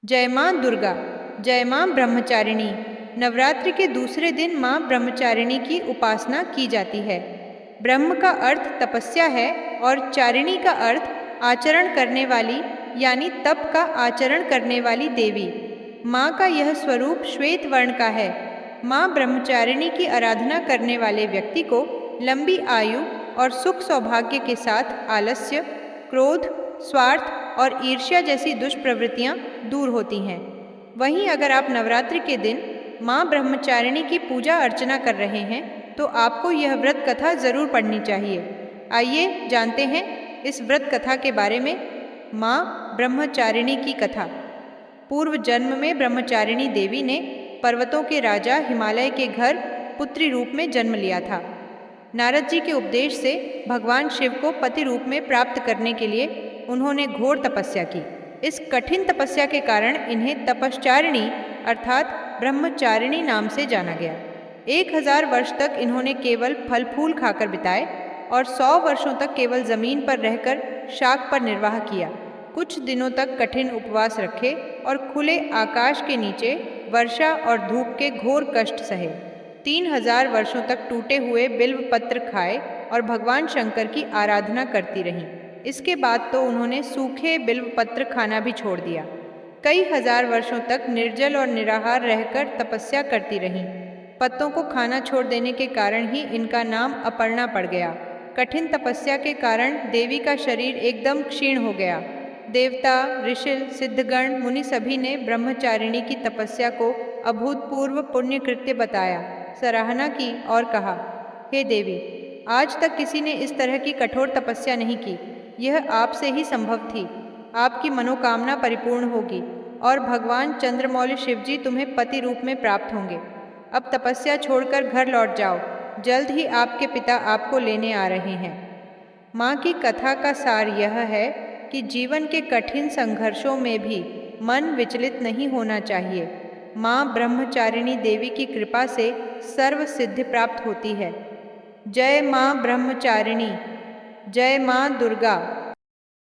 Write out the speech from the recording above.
जय माँ दुर्गा। जय माँ ब्रह्मचारिणी। नवरात्रि के दूसरे दिन माँ ब्रह्मचारिणी की उपासना की जाती है। ब्रह्म का अर्थ तपस्या है और चारिणी का अर्थ आचरण करने वाली, यानी तप का आचरण करने वाली देवी। माँ का यह स्वरूप श्वेत वर्ण का है। माँ ब्रह्मचारिणी की आराधना करने वाले व्यक्ति को लंबी आयु और सुख सौभाग्य के साथ आलस्य, क्रोध, स्वार्थ और ईर्ष्या जैसी दुष्प्रवृत्तियां दूर होती हैं। वहीं अगर आप नवरात्रि के दिन माँ ब्रह्मचारिणी की पूजा अर्चना कर रहे हैं तो आपको यह व्रत कथा जरूर पढ़नी चाहिए। आइए जानते हैं इस व्रत कथा के बारे में। माँ ब्रह्मचारिणी की कथा। पूर्व जन्म में ब्रह्मचारिणी देवी ने पर्वतों के राजा हिमालय के घर पुत्री रूप में जन्म लिया था। नारद जी के उपदेश से भगवान शिव को पति रूप में प्राप्त करने के लिए उन्होंने घोर तपस्या की। इस कठिन तपस्या के कारण इन्हें तपश्चारिणी अर्थात ब्रह्मचारिणी नाम से जाना गया। 1000 वर्ष तक इन्होंने केवल फल फूल खाकर बिताए और 100 वर्षों तक केवल जमीन पर रहकर शाक पर निर्वाह किया। कुछ दिनों तक कठिन उपवास रखे और खुले आकाश के नीचे वर्षा और धूप के घोर कष्ट सहे। 3000 वर्षों तक टूटे हुए बिल्व पत्र खाए और भगवान शंकर की आराधना करती रहीं। इसके बाद तो उन्होंने सूखे बिल्व पत्र खाना भी छोड़ दिया। कई हजार वर्षों तक निर्जल और निराहार रहकर तपस्या करती रहीं। पत्तों को खाना छोड़ देने के कारण ही इनका नाम अपर्णा पड़ गया। कठिन तपस्या के कारण देवी का शरीर एकदम क्षीण हो गया। देवता, ऋषि, सिद्धगण, मुनि सभी ने ब्रह्मचारिणी की तपस्या को अभूतपूर्व पुण्य कृत्य बताया, सराहना की और कहा, हे देवी, आज तक किसी ने इस तरह की कठोर तपस्या नहीं की। यह आपसे ही संभव थी। आपकी मनोकामना परिपूर्ण होगी और भगवान चंद्रमौली शिवजी तुम्हें पति रूप में प्राप्त होंगे। अब तपस्या छोड़कर घर लौट जाओ, जल्द ही आपके पिता आपको लेने आ रहे हैं। माँ की कथा का सार यह है कि जीवन के कठिन संघर्षों में भी मन विचलित नहीं होना चाहिए। माँ ब्रह्मचारिणी देवी की कृपा से सर्व सिद्धि प्राप्त होती है। जय माँ ब्रह्मचारिणी। जय माँ दुर्गा।